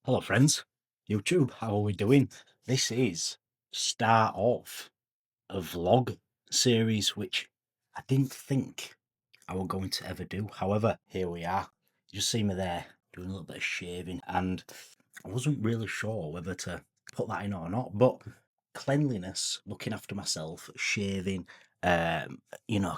Hello friends, YouTube, how are we doing? This is start of a vlog series which I didn't think I were going to ever do. However, here we are. You just see me there doing a little bit of shaving and I wasn't really sure whether to put that in or not, but cleanliness, looking after myself, shaving,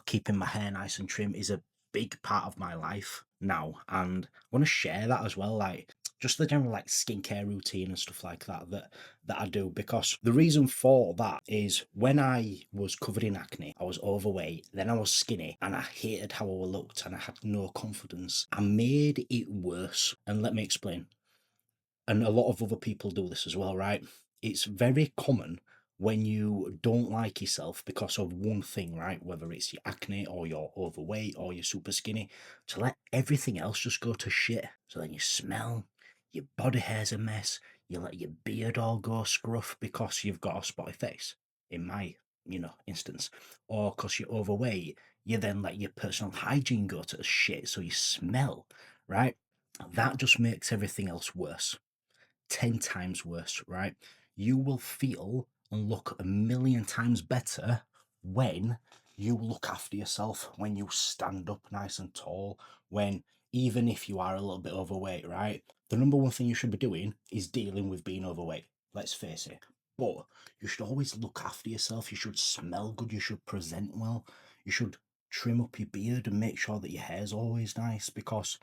keeping my hair nice and trim is a big part of my life now, and I want to share that as well, like just the general like skincare routine and stuff like that I do, because the reason for that is when I was covered in acne, I was overweight, then I was skinny, and I hated how I looked and I had no confidence. I made it worse, and let me explain. And a lot of other people do this as well, right? It's very common when you don't like yourself because of one thing, right? Whether it's your acne or you're overweight or you're super skinny, to let everything else just go to shit. So then you smell, your body hair's a mess, you let your beard all go scruff because you've got a spotty face, in my, instance. Or because you're overweight, you then let your personal hygiene go to shit, so you smell, right? That just makes everything else worse. 10 times worse, right? You will feel and look a million times better when you look after yourself, when you stand up nice and tall, when even if you are a little bit overweight, right? The number one thing you should be doing is dealing with being overweight. Let's face it. But you should always look after yourself. You should smell good. You should present well. You should trim up your beard and make sure that your hair's always nice, because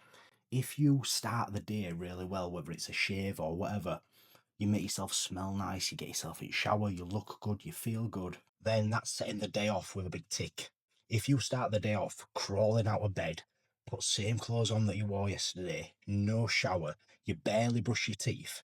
if you start the day really well, whether it's a shave or whatever, you make yourself smell nice, you get yourself in the shower, you look good, you feel good, then that's setting the day off with a big tick. If you start the day off crawling out of bed, put same clothes on that you wore yesterday, no shower, you barely brush your teeth,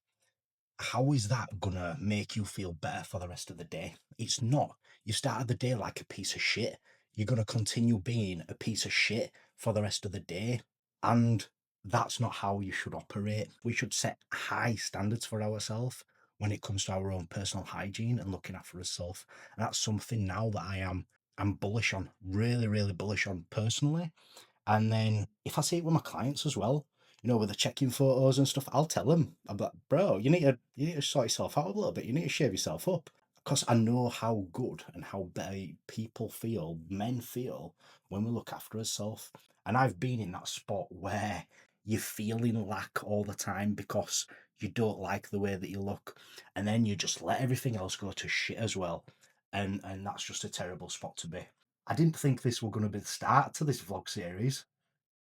how is that gonna make you feel better for the rest of the day? It's not. You started the day like a piece of shit. You're gonna continue being a piece of shit for the rest of the day. And that's not how you should operate. We should set high standards for ourselves when it comes to our own personal hygiene and looking after ourselves. And that's something now that I'm bullish on, really, really bullish on personally. And then if I see it with my clients as well, with the check-in photos and stuff, I'll tell them, I'm like, bro, you need to sort yourself out a little bit. You need to shave yourself up. Because I know how good and how better people feel, men feel, when we look after ourselves. And I've been in that spot where you're feeling lack all the time because you don't like the way that you look. And then you just let everything else go to shit as well. And that's just a terrible spot to be. I didn't think this was going to be the start to this vlog series,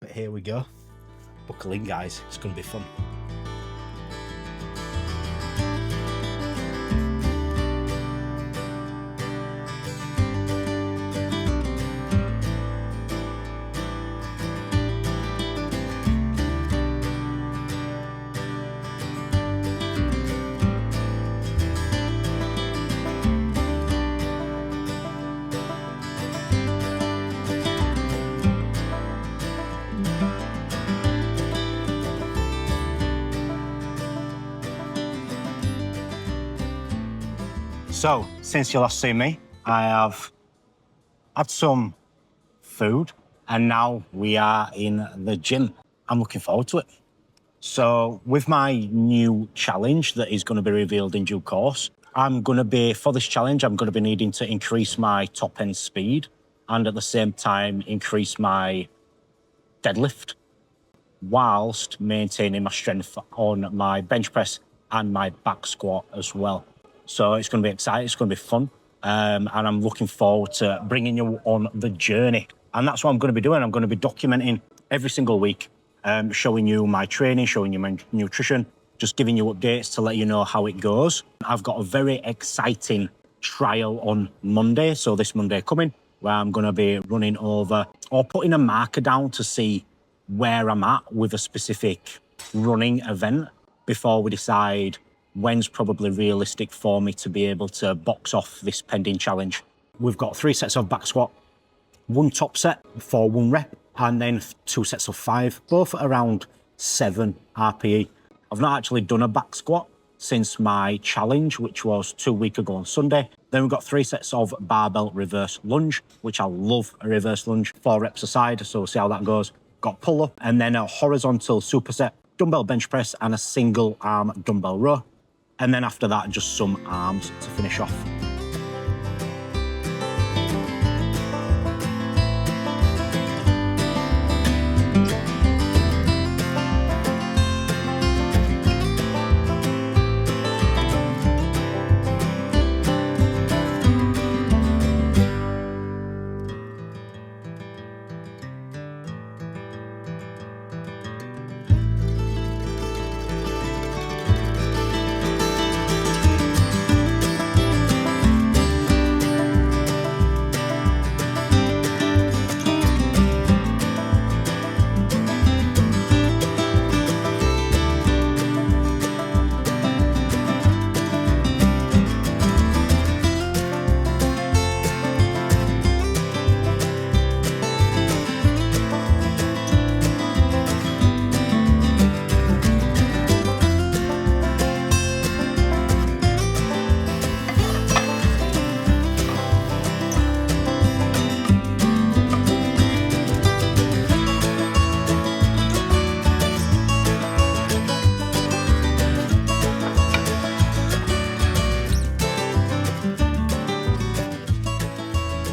but here we go. Buckle in, guys. It's going to be fun. So, since you last seen me, I have had some food and now we are in the gym. I'm looking forward to it. So, with my new challenge that is going to be revealed in due course, for this challenge, I'm going to be needing to increase my top end speed and at the same time increase my deadlift whilst maintaining my strength on my bench press and my back squat as well. So it's going to be exciting, it's going to be fun, and I'm looking forward to bringing you on the journey. And that's what I'm going to be doing. I'm going to be documenting every single week, showing you my training, showing you my nutrition, just giving you updates to let you know how it goes. I've got a very exciting trial on Monday, so this Monday coming, where I'm going to be running over or putting a marker down to see where I'm at with a specific running event before we decide when's probably realistic for me to be able to box off this pending challenge. We've got 3 sets of back squat, 1 top set for 1 rep, and then 2 sets of 5, both at around 7 RPE. I've not actually done a back squat since my challenge, which was 2 weeks ago on Sunday. Then we've got 3 sets of barbell reverse lunge, which I love a reverse lunge, 4 reps a side, so we'll see how that goes. Got pull up and then a horizontal superset. dumbbell bench press and a single arm dumbbell row. And then after that, just some arms to finish off.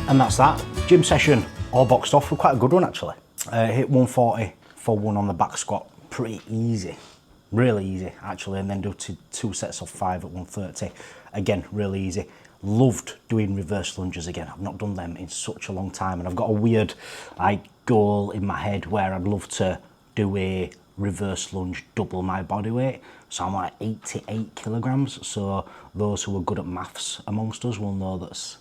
And that's that. Gym session all boxed off. Quite a good one actually. Hit 140 for one on the back squat. Pretty easy. Really easy actually. And then do two sets of 5 at 130. Again, really easy. Loved doing reverse lunges again. I've not done them in such a long time. And I've got a weird goal in my head where I'd love to do a reverse lunge double my body weight. So I'm like 88 kilograms. So those who are good at maths amongst us will know that's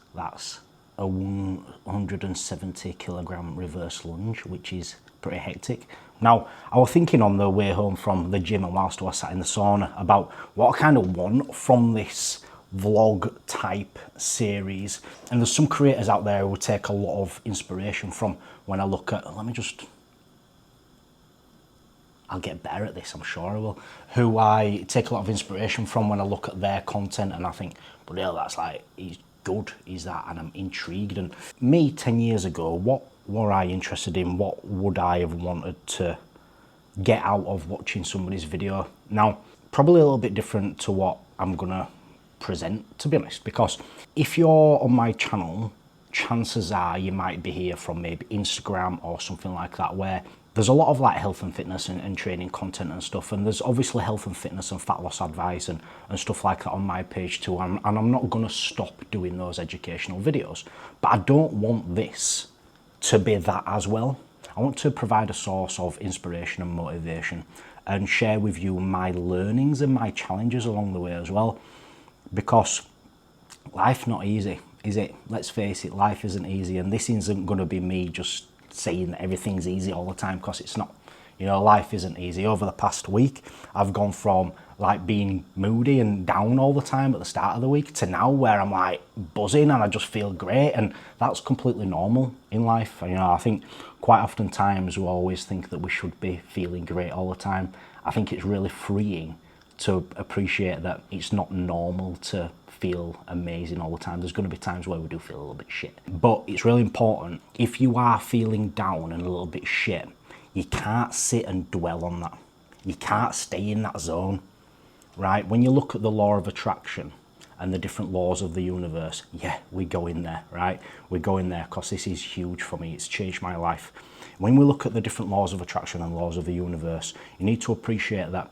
a 170 kilogram reverse lunge, which is pretty hectic. Now, I was thinking on the way home from the gym and whilst I was sat in the sauna about what I kind of want from this vlog type series. And there's some creators out there who take a lot of inspiration from when I look at, I'll get better at this, I'm sure I will, who I take a lot of inspiration from when I look at their content and I think, but yeah, that's like, he's good, is that, and I'm intrigued. And me 10 years ago, what were I interested in? What would I have wanted to get out of watching somebody's video? Now, probably a little bit different to what I'm gonna present, to be honest, because if you're on my channel, chances are you might be here from maybe Instagram or something like that, where there's a lot of like health and fitness and training content and stuff, and there's obviously health and fitness and fat loss advice and stuff like that on my page too, and I'm not going to stop doing those educational videos, but I don't want this to be that as well. I want to provide a source of inspiration and motivation and share with you my learnings and my challenges along the way as well, because life's not easy, is it? Let's face it, life isn't easy, and this isn't going to be me just saying that everything's easy all the time, because it's not. You know, life isn't easy. Over the past week, I've gone from like being moody and down all the time at the start of the week to now where I'm like buzzing and I just feel great, and that's completely normal in life. You know, I think quite often times we always think that we should be feeling great all the time. I think it's really freeing to appreciate that it's not normal to feel amazing all the time. There's going to be times where we do feel a little bit shit, but it's really important, if you are feeling down and a little bit shit, you can't sit and dwell on that. You can't stay in that zone, right? When you look at the law of attraction and the different laws of the universe, yeah, we go in there, right? We go in there because this is huge for me. It's changed my life. When we look at the different laws of attraction and laws of the universe, you need to appreciate that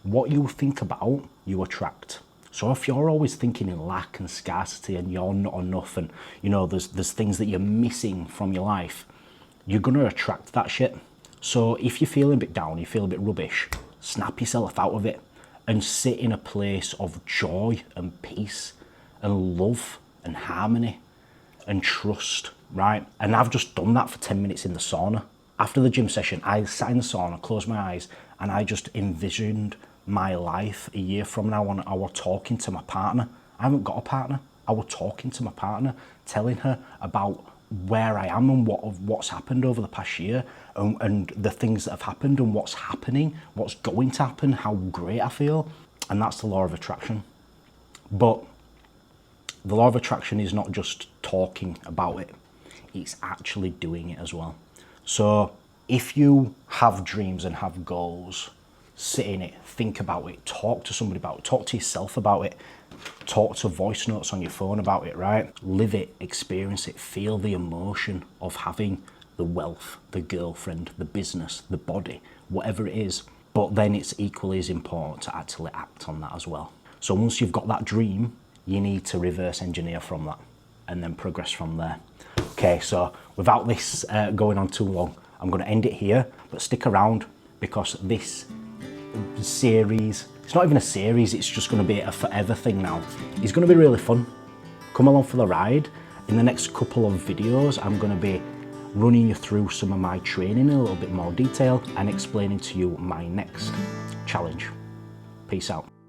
what you think about, you attract. So if you're always thinking in lack and scarcity and you're not enough, and you know there's things that you're missing from your life, you're gonna attract that shit. So if you're feeling a bit down, you feel a bit rubbish, snap yourself out of it and sit in a place of joy and peace and love and harmony and trust, right? And I've just done that for 10 minutes in the sauna. After the gym session, I sat in the sauna, closed my eyes, and I just envisioned my life a year from now, and I was talking to my partner. I haven't got a partner. I was talking to my partner, telling her about where I am and what's happened over the past year, and the things that have happened and what's happening, what's going to happen, how great I feel. And that's the law of attraction. But the law of attraction is not just talking about it, it's actually doing it as well. So if you have dreams and have goals, sit in it, think about it, talk to somebody about it, talk to yourself about it, talk to voice notes on your phone about it, right? Live it, experience it, feel the emotion of having the wealth, the girlfriend, the business, the body, whatever it is. But then it's equally as important to actually act on that as well. So once you've got that dream, you need to reverse engineer from that and then progress from there. Okay, so without this going on too long, I'm going to end it here, but stick around because this series, it's not even a series, it's just going to be a forever thing now. It's going to be really fun. Come along for the ride. In the next couple of videos, I'm going to be running you through some of my training in a little bit more detail and explaining to you my next challenge. Peace out.